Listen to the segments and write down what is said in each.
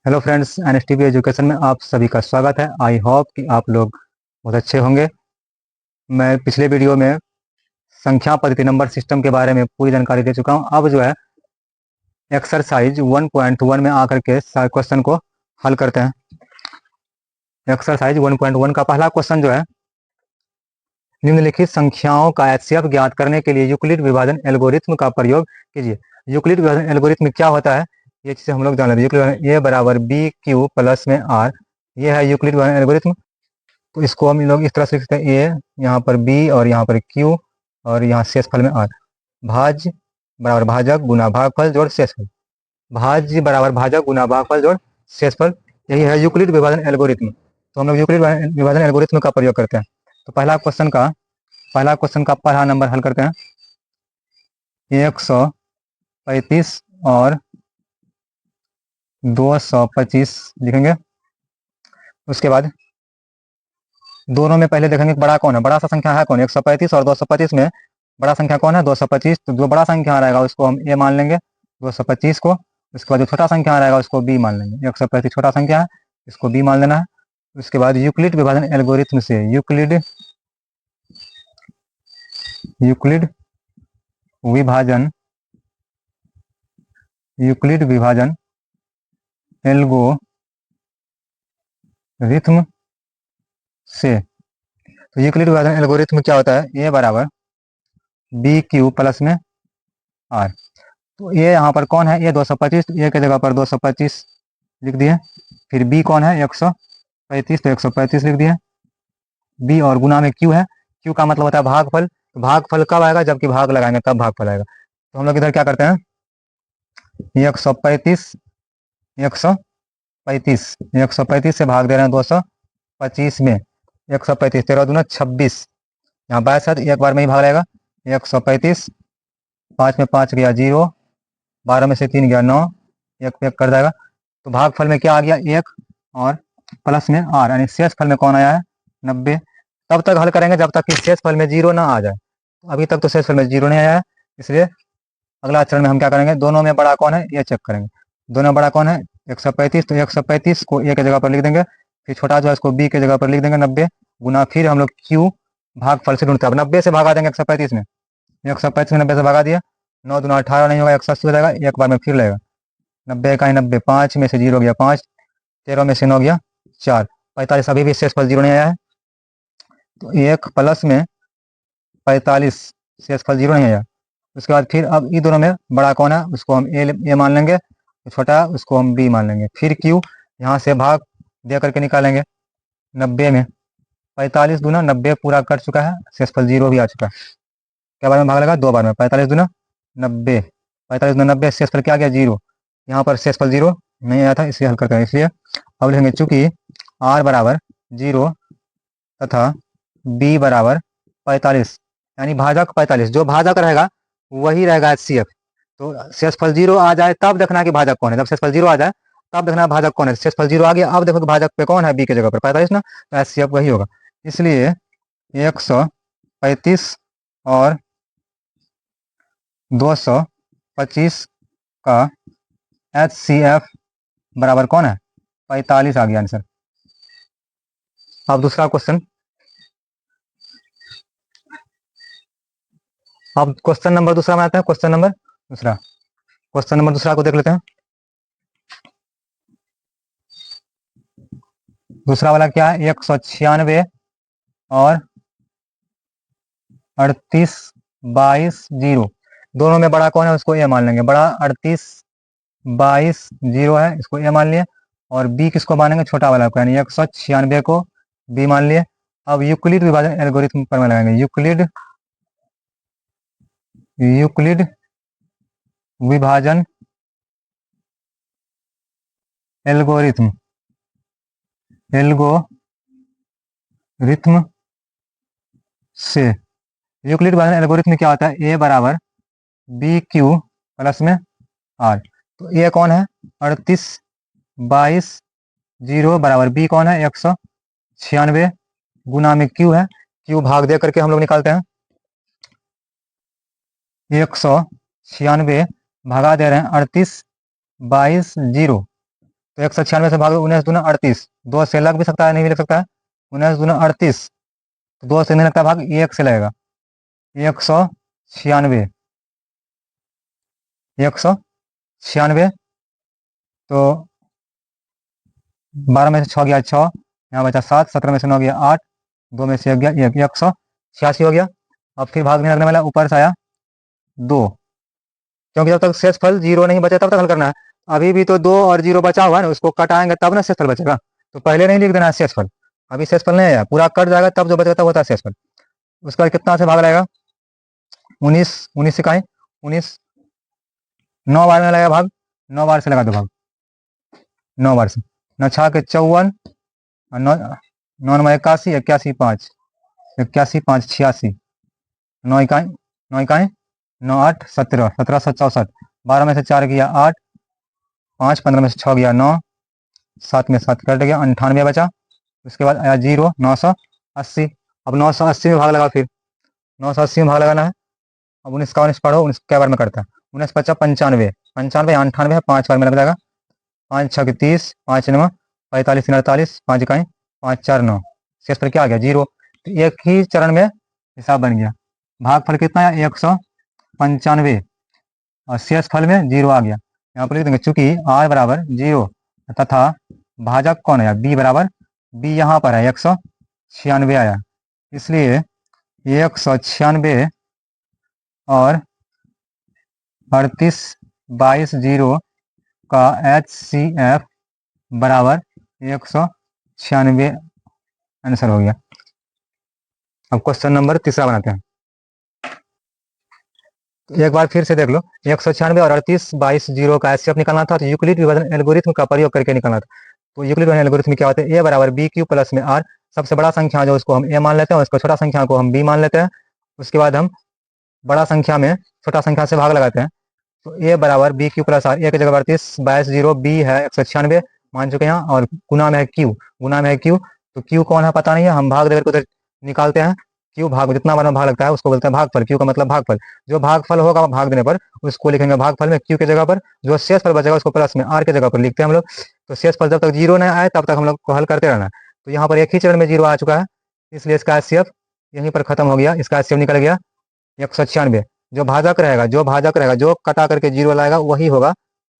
Hello friends, एनएसटीवी education में आप सभी का स्वागत है। आई होप कि आप लोग बहुत अच्छे होंगे। मैं पिछले वीडियो में संख्या पद्धति नंबर सिस्टम के बारे में पूरी जानकारी दे चुका हूं। अब जो है एक्सरसाइज 1.1 में आकर के क्वेश्चन को हल करते हैं। एक्सरसाइज 1.1 का पहला क्वेश्चन जो है, निम्नलिखित संख्याओं का एचसीएफ ज्ञात करने के लिए यूक्लिड विभाजन एल्गोरिथ्म का प्रयोग कीजिए। यूक्लिड विभाजन एल्गोरिथ्म क्या होता है, ये चीज़ें हम लोग जान लेते हैं। यूक्लिड ए बराबर बी क्यू प्लस में आर, ये है यूक्लिड विभाजन एल्गोरिथ्म। तो इसको हम लोग इस तरह से लिखते हैं, ए यहाँ पर बी और यहाँ पर क्यू और यहाँ शेषफल में आर। भाज्य बराबर भाजक गुना भागफल जोड़ शेषफल, भाज्य बराबर भाजक गुना भागफल जोड़ शेषफल, यही है यूक्लिड विभाजन एल्गोरिथम। तो हम लोग यूक्लिड विभाजन एल्गोरिथम का प्रयोग करते हैं। तो पहला क्वेश्चन का पहला नंबर हल करते हैं। 135 और 225 लिखेंगे। उसके बाद दोनों में पहले देखेंगे बड़ा कौन है, बड़ा सा संख्या है कौन, 135 और 225 में बड़ा संख्या कौन है, 225। तो जो बड़ा संख्या रहेगा उसको हम ए मान लेंगे, 225 को। उसके बाद जो छोटा संख्या रहेगा उसको बी मान लेंगे। 135 छोटा संख्या है, इसको बी मान लेना है। उसके बाद यूक्लिड विभाजन एल्गोरिथम से यूक्लिड विभाजन यूक्लिड विभाजन एल्गोरिथम से, तो यूक्लिड विभाजन एल्गोरिथम क्या होता है, ए बराबर बी क्यू प्लस में आर। तो ये यहाँ पर कौन है, ये 225, तो ए के जगह पर 225 लिख दिए। फिर बी कौन है, 135, तो 135 लिख दिए। बी और गुना में क्यू है, क्यू का मतलब होता है भागफल। तो भागफल कब आएगा, जबकि भाग लगाएंगे तब भागफल आएगा। तो हम लोग इधर क्या करते हैं, 135 135 से भाग दे रहे हैं 225 में। 135 13 दूना 26, यहाँ 62 एक बार में ही भाग लेगा। 135 5 में 5 गया 0, 12 में से 3 गया 9, एक पे एक कर जाएगा। तो भागफल में क्या आ गया, 1 और प्लस में आर, यानी शेषफल में कौन आया है, 90। तब तक हल करेंगे जब तक कि शेषफल में 0 ना आ जाए। तो अभी तक तो शेषफल में 0 नहीं आया है, इसलिए अगला चरण में हम क्या करेंगे, दोनों में बड़ा कौन है ये चेक करेंगे। दोनों में बड़ा कौन है, 135, तो 135 को ए के जगह पर लिख देंगे। फिर छोटा जो है इसको बी के जगह पर लिख देंगे 90 गुना, फिर हम लोग क्यू भागफल से ढूंढते हैं। अब 90 से भागा देंगे 135 में, 135 में 90 से भगा दिया, 9 दूना 18 नहीं होगा, 180 हो जाएगा। एक बार में फिर लेगा 90 का ही 90, 5 में से 0 गया 5, 13 में से 9 गया 4, 45। अभी भी शेषफल 0 नहीं आया है, तो 1 प्लस में 45 शेषफल 0 नहीं आया। उसके बाद फिर अब इन दोनों में बड़ा कौन है, उसको हम ए मान लेंगे, छोटा है उसको हम बी मान लेंगे। फिर क्यू यहाँ से भाग दे करके निकालेंगे। 90 में 45 दूना 90 पूरा कर चुका है, शेषफल 0 भी आ चुका है। क्या बार में भाग लगा, 2 बार में। 45 दूना 90, 45 दूना 90, शेषफल क्या गया 0। यहाँ पर शेषफल 0 नहीं आया था, इसलिए हल करते हैं। इसलिए अब लिखेंगे चूंकि आर बराबर 0 तथा बी बराबर 45, यानी भाजक 45, जो भाजक रहेगा वही रहेगा एचसीएफ। तो शेषफल 0 आ जाए तब देखना कि भाजक कौन है। जब शेषफल 0 आ जाए तब देखना भाजक कौन है। शेषफल 0 आ गया, अब देखो कि भाजक पे कौन है, बी के जगह पर 45 ना, तो एचसीएफ वही होगा। इसलिए 135 और 225 का एचसीएफ बराबर कौन है, 45 आ गया आंसर। अब दूसरा क्वेश्चन, अब क्वेश्चन नंबर दूसरा बनाते हैं। क्वेश्चन नंबर दूसरा को देख लेते हैं। दूसरा वाला क्या है, 196 और 38 22 0, दोनों में बड़ा कौन है उसको ए मान लेंगे। बड़ा 38 22 0 है, इसको ए मान लिए। और बी किसको मानेंगे, छोटा वाला को, यानी 196 को बी मान लिए। अब यूक्लिड विभाजन एल्गोरिथम पर लगाएंगे। यूक्लिड विभाजन एल्गोरिथम से यूक्लिड विभाजन एल्गोरिथम में क्या होता है, ए बराबर बी क्यू प्लस में आर। तो ए कौन है, 38 22 0 बराबर बी कौन है, 196 गुना में क्यू है। क्यू भाग दे करके हम लोग निकालते हैं। 196 भागा दे रहे हैं 38 22 0, तो 196 से भाग 19×2 = 38, 2 से लग भी सकता है नहीं भी लग सकता है, 19×38, तो 2 से नहीं लगता भाग, 1 से लगेगा, 196, 196, तो 12 में से 6 गया 6, यहाँ बचा 7, 17 में से 9 गया 8, 2 में से 1 गया 1, 186 हो गया। अब फिर भाग नहीं लगने वाला, ऊपर से आया 2, क्योंकि जब तक शेषफल 0 नहीं बचे तब तक हल करना है। अभी भी तो 2 और 0 बचा हुआ है ना, उसको कटाएंगे तब ना शेषफल बचेगा, तो पहले नहीं लिख देना है शेषफल, अभी शेषफल नहीं आया, पूरा कट जाएगा तब जो बचेगा तब होता है शेषफल। उसके बाद कितना से भाग लगेगा, 19, 19 से कहीं 19, 9 बार में लगेगा भाग, 9 बार से लगा दो भाग, 9 बार से, 9 छः के 54, 9 9 81, 81 5, 81 5 86, 9 इकाई 9 इकाई 9 8 17, 17 7 64, 12 में से 4 गया 8, 5 15 में से 6 गया 9, 7 में 7 कट गया, 98 बचा। उसके बाद आया 0, 980, अब 980 में भाग लगा, फिर 980 में भाग लगाना है। अब 19 का 19 पढ़ो, 19 क्या बार में करता है, 19 50 95, 95 98 है, 5 बार में लग जाएगा, 5 6 30, 5 9 45 3 48, 5 इकाई 5 4 9, शेष पर क्या आ गया 0, तो एक ही चरण में हिसाब बन गया। भागफल कितना है 195, और शेष फल में 0 आ गया। यहाँ पर लिख देंगे चूंकि r बराबर 0 तथा भाजक कौन है, b बराबर b यहाँ पर है 196 आया, इसलिए 196 और 38 22 0 का HCF बराबर 196 आंसर हो गया। अब क्वेश्चन नंबर तीसरा बनाते हैं, तो एक बार फिर से देख लो, 196 और 38 22 0 का HCF निकालना था, तो यूक्लिड विभाजन एल्गोरिथम का प्रयोग करके निकालना था। तो यूक्लिड विभाजन एल्गोरिथम में क्या होता है, a बराबर बी क्यू प्लस में r, सबसे बड़ा संख्या जो उसको हम a मान लेते हैं, उसको छोटा संख्या को हम b मान लेते हैं, उसके बाद हम बड़ा संख्या में छोटा संख्या से भाग लगाते हैं। तो a बराबर b q plus r, a की जगह 38 22 0, b है 196 मान चुके हैं, और गुना में है q, गुना में है q, तो q कौन है पता नहीं है, हम भाग देकर उधर निकालते हैं, q भाग जितना बार में भाग लगता है उसको बोलते हैं भागफल, q का मतलब भागफल, जो भागफल होगा भाग देने पर उसको लिखेंगे भागफल में q की जगह पर, जो शेषफल बचेगा उसको प्लस में r की जगह पर लिखते हैं हम लोग। तो शेषफल जब तक 0 नहीं आए तब तक हम लोग को हल करते रहना है। तो यहाँ पर एक ही चरण में 0 आ चुका है, इसलिए इसका HCF यहीं पर खत्म हो गया, इसका HCF निकल गया 196। जो भाजक रहेगा, जो भाजक रहेगा, जो कटा करके 0 लाएगा वही होगा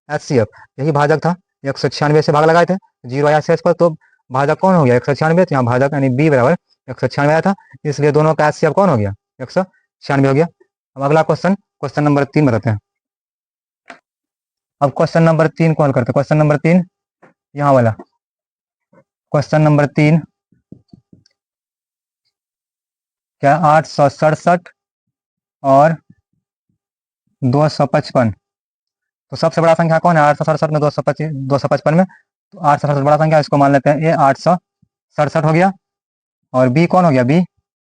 HCF, यही भाजक था, 196 से भाग लगाए थे, 0 आया शेष पर, तो भाजक कौन हो गया 196, तो यहाँ भाजक यानी b बराबर 196 आया था, इसलिए दोनों का HCF कौन हो गया 196 हो गया। अब अगला क्वेश्चन, क्वेश्चन नंबर 3 बताते हैं। अब क्वेश्चन नंबर 3 को हल करते हैं। क्वेश्चन नंबर 3 यहाँ वाला क्वेश्चन नंबर 3 क्या, 867 और 255, तो सबसे बड़ा संख्या कौन है 867 में, 255 में, तो 867 बड़ा संख्या, इसको मान लेते हैं ये 867 हो गया, और b कौन हो गया, b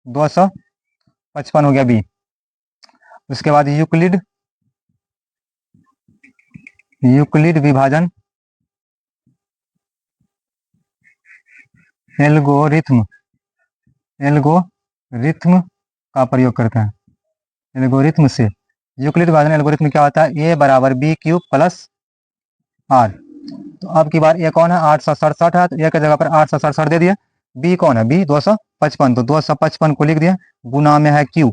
255 हो गया b। उसके बाद यूक्लिड विभाजन एल्गोरिथम का प्रयोग करते हैं, एल्गोरिथम से यूक्लिड विभाजन एल्गोरिथम क्या होता है, a बराबर बी क्यूब प्लस r। तो अब की बार a कौन है 867 है, तो a की जगह पर 867 दे दिए, b कौन है, b 255, तो 255 को लिख दिया, गुना में है q,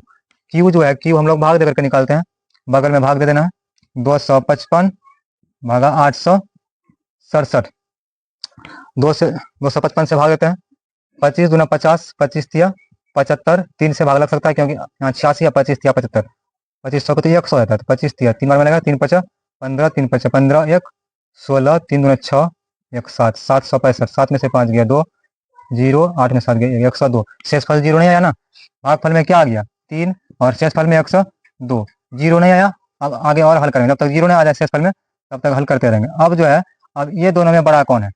q जो है q हम लोग भाग दे करके निकालते हैं, बगल में भाग दे देना है, 255 भागा 867, 255 से भाग देते हैं, 25 दूना 50, 25 तिया 75, 3 से भाग लग सकता है क्योंकि यहाँ 86 या 25 तिया 75, 2500 को तो 100 रहता है, तो 25 तिया 3 बार में लगेगा, 3 5 15, 3 5 15, 1 16, 3 दूना 6, 1 7, 765, 7 में से 5 गया 2, 0 8 में 7 गया 102, शेषफल 0 नहीं आया ना, भागफल में क्या आ गया 3, और शेषफल में 102, 0 नहीं आया। अब आगे और हल करेंगे, जब तक 0 नहीं आ जाए शेषफल में तब तक हल करते रहेंगे। अब जो है, अब ये दोनों में बड़ा कौन है,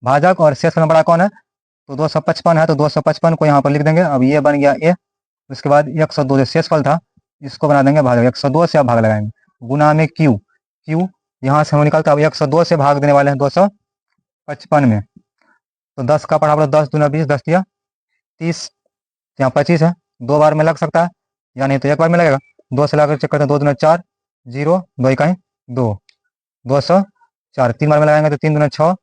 भाजक और शेषफल में बड़ा कौन है, तो 255 है, तो 255 को यहाँ पर लिख देंगे। अब ये बन गया a, उसके बाद 102 जो शेषफल था इसको बना देंगे भाजक, 102 से अब भाग लगाएंगे, गुना में q, यहाँ से हम निकलता है, अब 102 से भाग देने वाले हैं 255 में, तो 10 का पढ़ा 10 दूना 20, 10 दिया 30, यहाँ 25 है, 2 बार में लग सकता है या नहीं तो 1 बार में लगेगा, 2 से लाकर चेक करते हैं, 2 दूना 4, 0 2 इकाई 2, 256 4, 3 बार में लगाएंगे तो 3 दूना 6,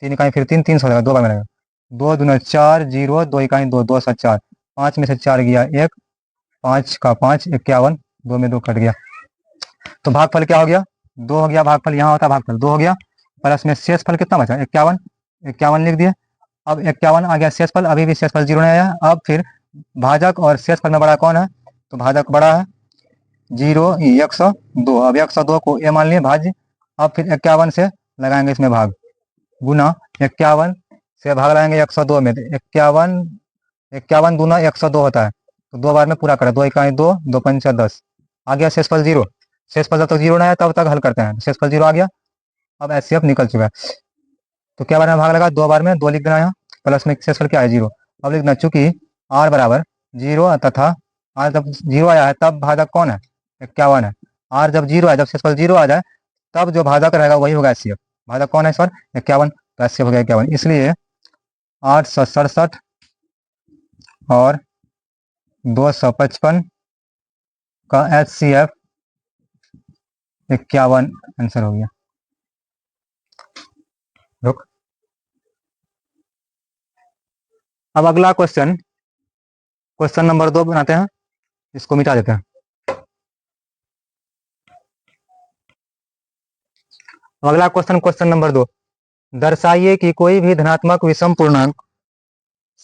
3 इकाई फिर 3, 300 लगेगा, 2 बार में लगेगा, 2 दूना 4, 0, 2 इकाई 2, 2 7 4, 5 में से 4 गया 1, 5 का 5 51, 2 में 2 कट गया। तो भागफल क्या हो गया, 2 हो गया भागफल, यहाँ होता भागफल 2 हो गया, प्लस में शेषफल कितना बचा 51, 51 लिख दिए। अब 51 आ गया शेषफल, अभी भी शेषफल 0 नहीं आया। अब फिर भाजक और शेषफल में बड़ा कौन है, तो भाजक बड़ा है 0 102, अब 102 को ए मान लिए भाज्य। अब फिर 51 से लगाएंगे इसमें भाग, गुना 51 से भाग लगाएंगे 102 में, तो 51, 51 दूना 102 होता है, तो 2 बार में पूरा करें, 2 इकाई 2, 2 पंचा 10, आ गया शेषफल 0। शेषफल जब तक 0 नहीं आया तब तक हल करते हैं, शेषफल 0 आ गया। अब एचसीएफ निकल चुका है, तो क्या बार में भाग लगा, 2 बार में 2 लिख देना यहाँ, प्लस में शेषफल क्या है 0। अब लिखना चूंकि आर बराबर 0 तथा आर जब 0 आया है तब भाजक कौन है 51 है, आर जब 0 है, जब शेषफल 0 आ जाए तब जो भाजक रहेगा वही होगा एचसीएफ। भाजक कौन है इस बार 51, तो एचसीएफ हो गया 51, इसलिए 867 और 255 का एचसीएफ 51 आंसर हो गया। रुक, अब अगला क्वेश्चन, क्वेश्चन नंबर 2 बनाते हैं, इसको मिटा देते हैं। अगला क्वेश्चन, क्वेश्चन नंबर 2, दर्शाइए कि कोई भी धनात्मक विषम पूर्णांक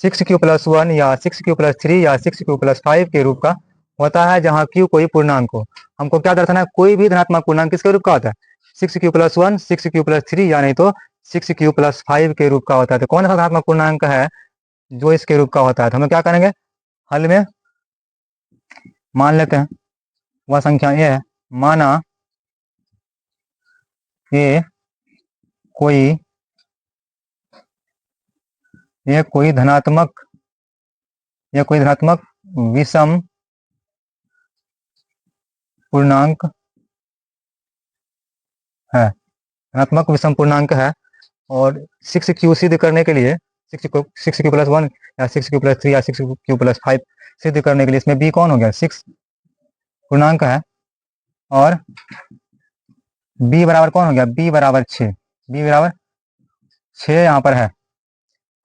6q+1 या 6q+3 या 6q+5 के रूप का होता है जहां q कोई पूर्णांक हो। हमको क्या दर्शाना है, कोई भी धनात्मक पूर्णांक किसके रूप का होता है 6q+1, 6q+3 या नहीं तो 6q+5 के रूप का होता है। तो कौन सा धनात्मक पूर्णांक है जो इसके रूप का होता है, तो हम क्या करेंगे हल में मान लेते हैं वह संख्या ए है, माना ए कोई धनात्मक विषम पूर्णांक है, धनात्मक विषम पूर्णांक है, और 6q सिद्ध करने के लिए 6q+1 या 6q+3 या 6q+5 सिद्ध करने के लिए इसमें b कौन हो गया 6 पूर्णांक है, और b बराबर कौन हो गया, b बराबर 6, b बराबर 6 यहाँ पर है।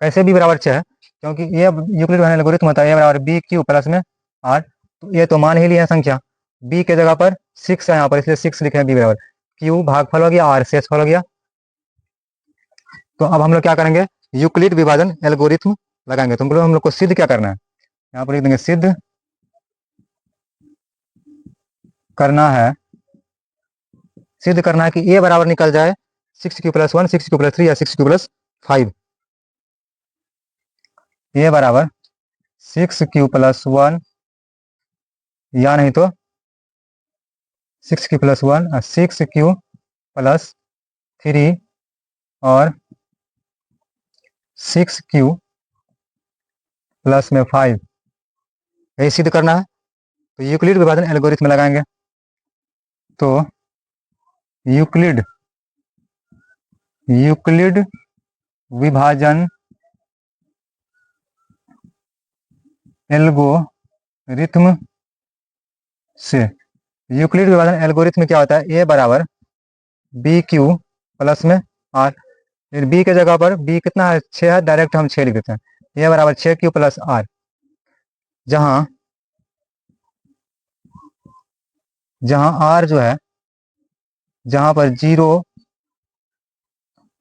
कैसे b बराबर 6 है, क्योंकि ये यूक्लिड एल्गोरिथम होता है, a बराबर b q प्लस में r, तो ये तो मान ही लिया है संख्या, b के जगह पर 6 है यहाँ पर, इसलिए 6 लिखे हैं, b बराबर q भागफल हो गया, r शेषफल हो गया। तो अब हम लोग क्या करेंगे, यूक्लिड विभाजन एल्गोरिथम लगाएंगे। तो हम लोग को सिद्ध क्या करना है, यहाँ पर लिख देंगे सिद्ध करना है, सिद्ध करना है कि a बराबर निकल जाए 6q+1, 6q+3 या 6q+5, a बराबर 6q+1 या नहीं तो 6q+1, 6q+3 और 6q+5, यही सिद्ध करना है। तो यूक्लिड विभाजन एल्गोरिथम लगाएंगे, तो यूक्लिड विभाजन एल्गोरिथम से, यूक्लिड विभाजन एल्गोरिथम क्या होता है, ए बराबर बी क्यू प्लस में आर, बी के जगह पर बी कितना है 6 है, डायरेक्ट हम 6 लिख देते हैं, ए बराबर 6q प्लस आर, जहां आर जो है, जहां पर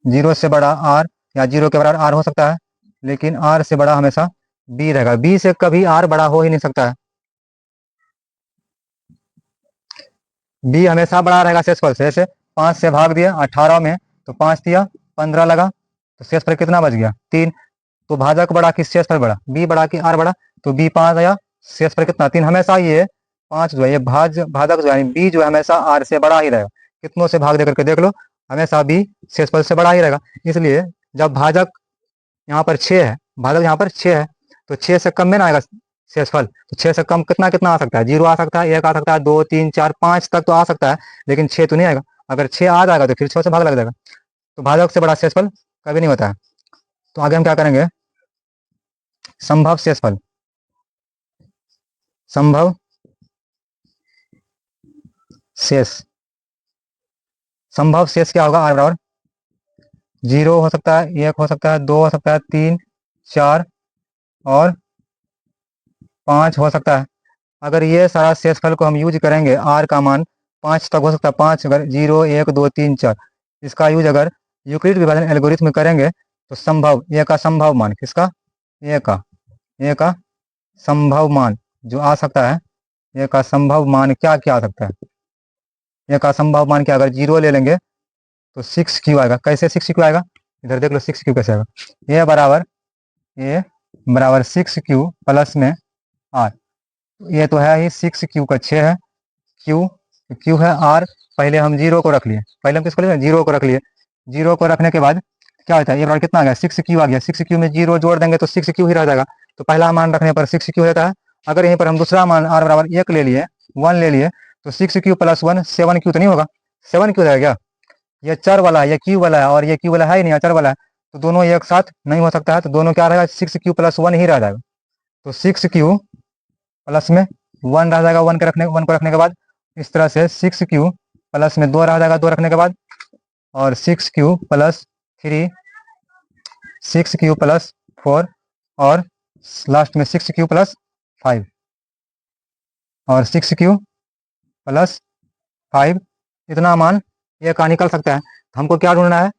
0 से बड़ा आर या 0 के बराबर आर हो सकता है, लेकिन आर से बड़ा हमेशा बी रहेगा, बी से कभी आर बड़ा हो ही नहीं सकता है, बी हमेशा बड़ा रहेगा शेषफल से। जैसे 5 से भाग दिया 18 में, तो 5 दिया 15 लगा, तो शेषफल कितना बच गया 3, तो भाजक बड़ा कि शेषफल बड़ा, बी बड़ा कि आर बड़ा, तो बी 5 आया, शेषफल कितना 3, हमेशा ये 5 जो है ये भाजक जो है बी जो है हमेशा आर से बड़ा ही रहेगा, कितनों से भाग दे करके देख लो, हमेशा बी शेषफल से बड़ा ही रहेगा। इसलिए जब भाजक यहाँ पर 6 है, भाजक यहाँ पर 6 है, तो 6 से कम में ना आएगा शेषफल, तो 6 से कम कितना कितना आ सकता है, 0 आ सकता है, 1 आ सकता है, 2 3 4 5 तक तो आ सकता है, लेकिन 6 तो नहीं आएगा। अगर 6 आ जाएगा तो फिर 6 से भाग लग जाएगा, तो भाजक से बड़ा शेषफल कभी नहीं होता है। तो आगे हम क्या करेंगे, संभव शेषफल, संभव शेष, संभव शेष क्या होगा, आर बराबर 0 हो सकता है, 1 हो सकता है, 2 हो सकता है, 3, 4 और 5 हो सकता है। अगर ये सारा शेषफल को हम यूज करेंगे, आर का मान 5 तक हो सकता है, 5 अगर 0 1 2 3 4, इसका यूज अगर यूक्लिड विभाजन एल्गोरिथम में करेंगे तो संभव ए का संभव मान, किसका, ए का संभव मान जो आ सकता है, ए का संभव मान क्या क्या आ सकता है, ए का संभव मान क्या, अगर 0 ले लेंगे तो 6Q आएगा। कैसे 6Q आएगा, इधर देख लो 6Q कैसे आएगा। ए बराबर 6Q प्लस में आर, ये तो है ही 6Q का 6 है, क्यू है आर, पहले हम 0 को रख लिए, पहले हम किसको ले 0 को रख लिए, 0 को रखने के बाद क्या होता है, ये बराबर कितना आ गया 6Q आ गया, 6Q में 0 जोड़ देंगे तो 6Q ही रह जाएगा, तो पहला मान रखने पर 6Q रहता है। अगर यहीं पर हम दूसरा मान आर बराबर 1 ले लिए, 1 ले लिए, तो 6Q प्लस 1 7Q तो नहीं होगा, 7Q रहेगा क्या, ये चर वाला है, ये क्यू वाला है और ये क्यू वाला है ही नहीं, चर वाला है, तो दोनों एक साथ नहीं हो सकता है, तो दोनों क्या रहेगा 6Q प्लस 1 ही रह जाएगा, तो 6Q प्लस में 1 रह जाएगा, 1 को रखने के बाद इस तरह से 6Q प्लस में 2 रह जाएगा, 2 रखने के बाद, और 6Q प्लस 3, 6Q प्लस 4 और लास्ट में 6Q प्लस 5 और 6Q प्लस 5, इतना मान ये का निकल सकता है। हमको क्या ढूंढना है,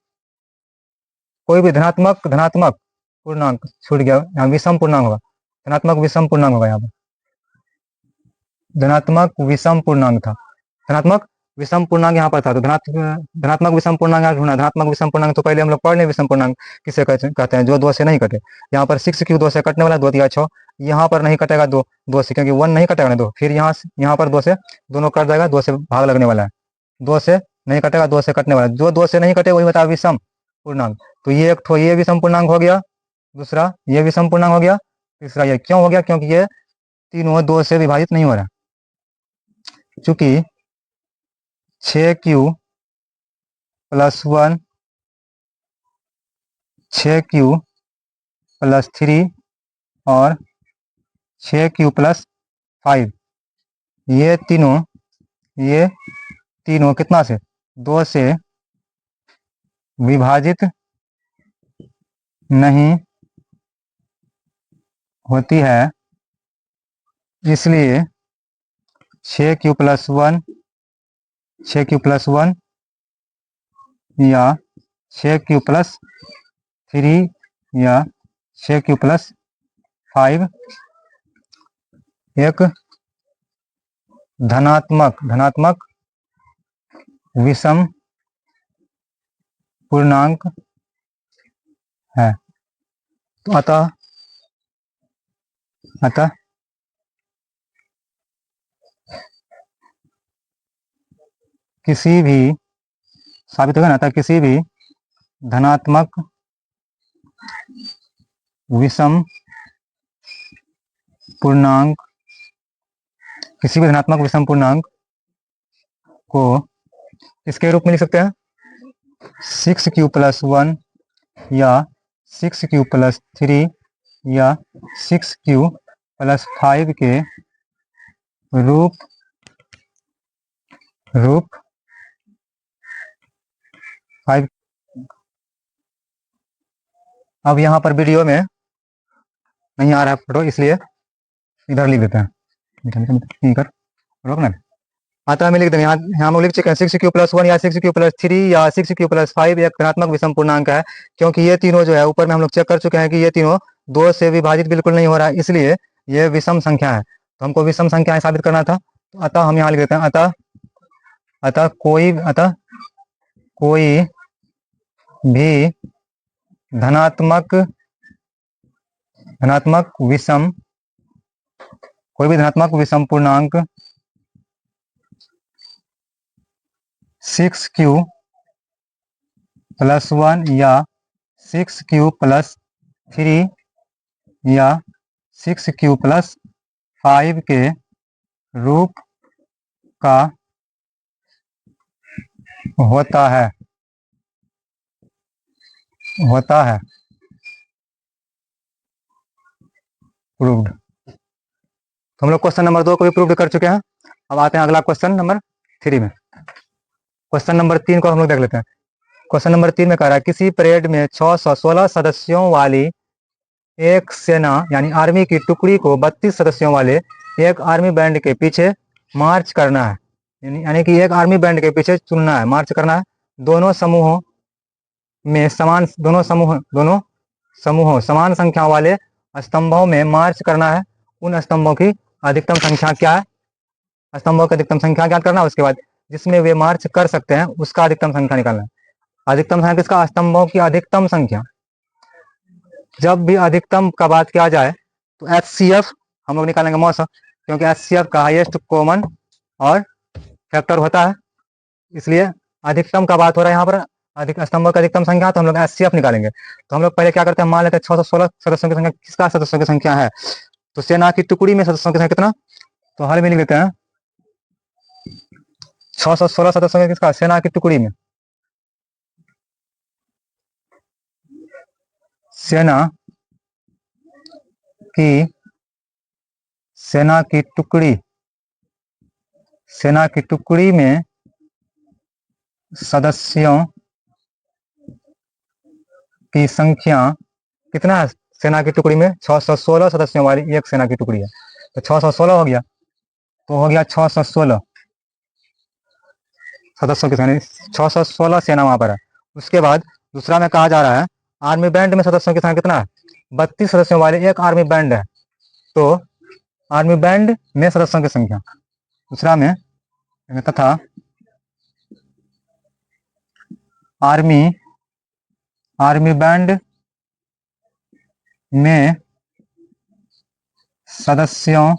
कोई भी धनात्मक धनात्मक पूर्णांक, छूट गया यहाँ, विषम पूर्णांक होगा, धनात्मक विषम पूर्णांक होगा, यहाँ पर धनात्मक विषम पूर्णांक था, धनात्मक विषम पूर्णांक यहाँ पर था, तो धनात्मक विषम पूर्णांक यहाँ ढूंढना, धनात्मक विषम पूर्णांक तो पहले हम लोग पढ़ लें, विषम पूर्णांक किसे कहते हैं, जो 2 से नहीं कटे, यहाँ पर 6Q 2 से कटने वाला, 2 दिया 6, यहाँ पर नहीं कटेगा 2 से, क्योंकि 1 नहीं कटेगा ना 2, फिर यहाँ पर 2 से दोनों कट जाएगा, 2 से भाग लगने वाला है, 2 से नहीं कटेगा, 2 से कटने वाला है, जो 2 से नहीं कटे वही होता है विषम पूर्णांक, तो ये एक ये विषम पूर्णांक हो गया, दूसरा ये विषम पूर्णांक हो गया, तीसरा ये क्यों हो गया, क्योंकि ये तीनों 2 से विभाजित नहीं हो रहा, चूंकि 6Q प्लस 1, 6Q प्लस 3 और 6Q प्लस 5, ये तीनों कितना से, 2 से विभाजित नहीं होती है, इसलिए 6Q प्लस 1, 6Q प्लस 1 या 6Q प्लस 3 या 6Q प्लस 5 एक धनात्मक विषम पूर्णांक है, तो अतः किसी भी साबित होगा ना, अतः किसी भी धनात्मक विषम पूर्णांक, किसी भी धनात्मक विषम पूर्णांक को इसके रूप में लिख सकते हैं 6Q प्लस 1 या 6Q प्लस 3 या 6Q प्लस 5 के रूप 5। अब यहाँ पर वीडियो में नहीं आ रहा है फोटो, इसलिए इधर लिख देते हैं, कर रोकना, अतः में लिख देंगे, यहाँ हम लोग लिख चुके हैं 6Q प्लस 1 या 6Q प्लस 3 या 6Q प्लस 5 एक धनात्मक विषम पूर्णांक है, क्योंकि ये तीनों जो है ऊपर में हम लोग चेक कर चुके हैं कि ये तीनों 2 से विभाजित बिल्कुल नहीं हो रहा है, इसलिए ये विषम संख्या है, तो हमको विषम संख्या साबित करना था, तो अतः हम यहाँ लिख देते हैं, अतः कोई भी धनात्मक विषम पूर्णांक 6Q प्लस 1 या 6Q प्लस 3 या 6Q प्लस 5 के रूप का होता है प्रूव्ड। तो हम लोग क्वेश्चन नंबर 2 को भी प्रूव्ड कर चुके हैं। अब आते हैं अगला क्वेश्चन नंबर 3 में। क्वेश्चन नंबर 3 को हम लोग देख लेते हैं। क्वेश्चन नंबर 3 में कह रहा है किसी परेड में 616 सदस्यों वाली एक सेना यानी आर्मी की टुकड़ी को 32 सदस्यों वाले एक आर्मी बैंड के पीछे मार्च करना है। यानी कि एक आर्मी बैंड के पीछे चुनना है, मार्च करना है। दोनों समूहों में दोनों समूहों समान संख्या वाले स्तंभों में मार्च करना है। उन स्तंभों की अधिकतम संख्या क्या है? स्तंभों की अधिकतम संख्या ज्ञात करना है। उसके बाद जिसमें वे मार्च कर सकते हैं उसका अधिकतम संख्या निकालना है। अधिकतम संख्या किसका? स्तंभों की अधिकतम संख्या। जब भी अधिकतम का बात किया जाए तो HCF हम लोग निकालेंगे मौसा, क्योंकि HCF का हाईएस्ट कॉमन और फैक्टर होता है, इसलिए अधिकतम का बात हो रहा है यहाँ पर। अधिक स्तंभों की अधिकतम संख्या, तो हम लोग HCF निकालेंगे। तो हम लोग पहले क्या करते हैं, मान लेते हैं 616 सदस्यों की संख्या किसका सदस्यों की संख्या है, तो सेना की टुकड़ी में सदस्यों की संख्या कितना, तो हल में लिख लेते हैं 616 सदस्यों की किसका, सेना की टुकड़ी में। सेना की टुकड़ी में सदस्यों की संख्या कितना है? सेना की टुकड़ी में 616 सदस्यों वाली एक सेना की टुकड़ी है, तो 616 हो गया, तो हो गया 616 सदस्यों की संख्या, 616 सेना वहां पर है। उसके बाद दूसरा में कहा जा रहा है आर्मी बैंड में सदस्यों की संख्या कितना है, 32 सदस्यों वाले एक आर्मी बैंड है, तो आर्मी बैंड में सदस्यों की संख्या। दूसरा में तथा आर्मी बैंड में सदस्यों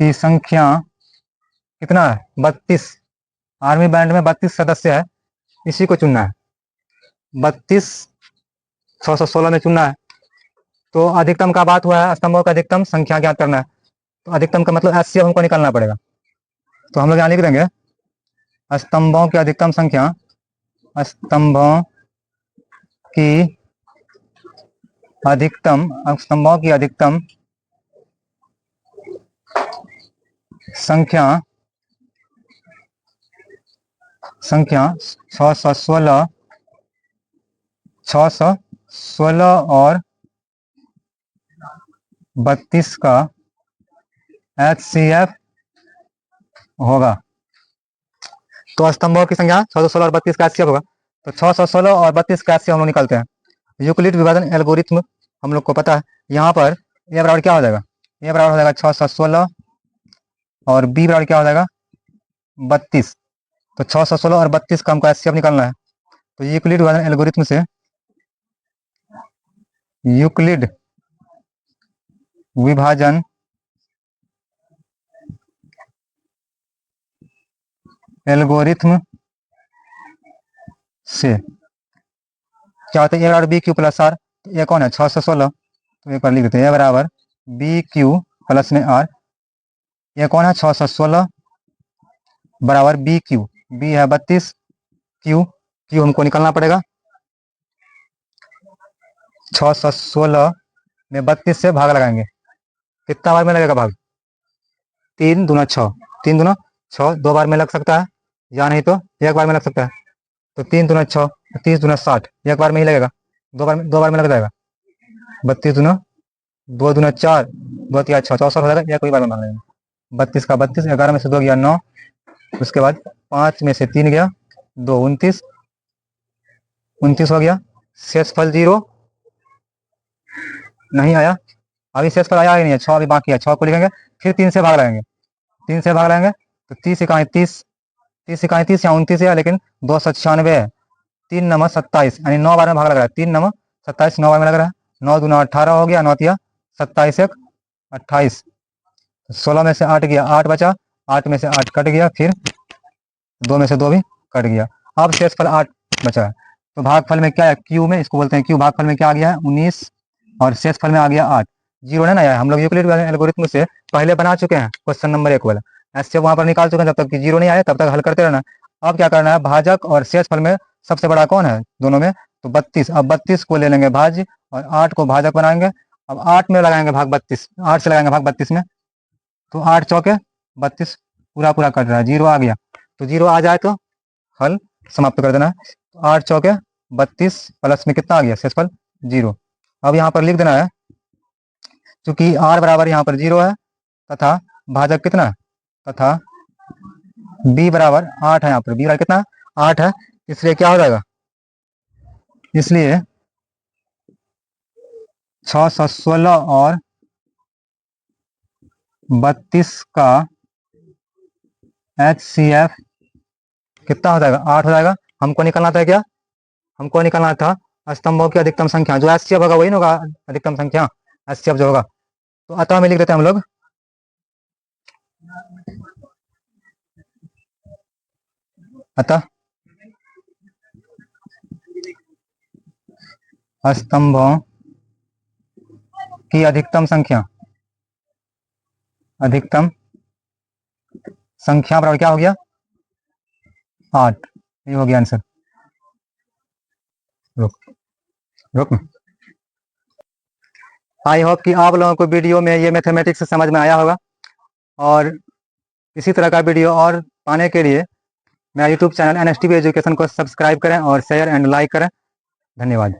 की संख्या कितना है, 32। आर्मी बैंड में 32 सदस्य है, इसी को चुनना है, 32 616 में चुनना है। तो अधिकतम का बात हुआ है, स्तंभों का अधिकतम संख्या ज्ञात करना है, तो अधिकतम का मतलब HCF हमको निकालना पड़ेगा। तो हम लोग यहाँ लिख देंगे स्तंभों की अधिकतम संख्या, स्तंभों की अधिकतम संख्या 616 और 32 का HCF होगा। तो स्तंभों की संख्या 616 और 32 का HCF होगा, तो 616 और 32 का HCF हम लोग निकालते हैं। यूक्लिड विभाजन एल्गोरिथ्म हम लोग को पता है, यहाँ पर ए बराबर क्या हो जाएगा, ए बराबर हो जाएगा 616 और बी बराबर क्या हो जाएगा 32। तो 616 और 32 का हमको HCF निकालना है। तो यूक्लिड विभाजन एल्गोरिथ्म से यूक्लिड विभाजन एल्गोरिथ्म से क्या होता है, ए बराबर बी क्यू प्लस आर। तो ये कौन है 616, तो एक बार लिख देते हैं, ए बराबर बी क्यू प्लस में आर। ये कौन है 616 बराबर बी क्यू, बी है 32, क्यू हमको निकालना पड़ेगा। 616 में 32 से भाग लगाएंगे, कितना बार में लगेगा भाग, 3 दूना 6, 3 दूना 6, 2 बार में लग सकता है, या नहीं तो एक बार में लग सकता है। तो 3 दूना 6, 30 दूना 60, एक बार में ही लगेगा, 2 बार में लग जाएगा। 32 दूना 2 दूना 4, 2 3 6, 64 हो जाएगा, या कोई बार में भाग लेंगे। 32 का 32, 11 में से 2 गया 9, उसके बाद 5 में से 3 गया 2, 29 हो गया। शेषफल 0 नहीं आया, अभी शेषफल आया ही नहीं है, 6 अभी बाकी है, 6 को लिखेंगे, फिर 3 से भाग लगाएंगे, 3 से भाग लगाएंगे तो 30 इकाई 30, 30 इकाई 30 या 29 है, लेकिन 296 है, 3 नंबर 27, यानी 9 बार में भाग लग रहा है, 3 नंबर 27 9 बार में लग रहा है। 9 दूना 18 हो गया, 9 तिया 27 एक 28, 16 में से 8 गया, 8 बचा, 8 में से 8 कट गया, फिर 2 में से 2 भी कट गया। अब शेषफल 8 बचा है, तो भागफल में क्या है, क्यू में, इसको बोलते हैं क्यू। भागफल में क्या आ गया है 19, और शेषफल में आ गया 8, जीरो है ना आया। हम लोग यूक्लिड एल्गोरिथ्म से पहले बना चुके हैं क्वेश्चन नंबर 1 वाला, ऐसे वहां पर निकाल चुके हैं, जब तक कि जीरो नहीं आया तब तक हल करते रहना। अब क्या करना है, भाजक और शेषफल में सबसे बड़ा कौन है दोनों में, तो 32। अब 32 को ले लेंगे भाज्य और 8 को भाजक बनाएंगे। अब 8 में लगाएंगे भाग 32, 8 से लगाएंगे भाग 32 में, तो 8 चौके 32, पूरा पूरा कट रहा है, जीरो आ गया। तो जीरो आ जाए तो हल समाप्त कर देना है। तो 8 चौके 32 प्लस में कितना आ गया शेषफल 0। अब यहाँ पर लिख देना है चूंकि r बराबर यहाँ पर 0 है तथा भाजक कितना है, तथा b बराबर 8 है, यहाँ पर b बराबर कितना 8 है, इसलिए क्या हो जाएगा, इसलिए 616 और 32 का HCF कितना हो जाएगा 8 हो जाएगा। हमको निकालना था क्या, हमको निकालना था स्तंभों की अधिकतम संख्या, जो HCF होगा वही ना होगा अधिकतम संख्या, HCF जो होगा। तो अतः में लिख देते हैं हम लोग अतः स्तंभों की अधिकतम संख्या बराबर क्या हो गया 8। ये हो गया आंसर। रुक आई होप कि आप लोगों को वीडियो में ये मैथमेटिक्स समझ में आया होगा, और इसी तरह का वीडियो और पाने के लिए मेरा यूट्यूब चैनल NSTV एजुकेशन को सब्सक्राइब करें और शेयर एंड लाइक करें। धन्यवाद।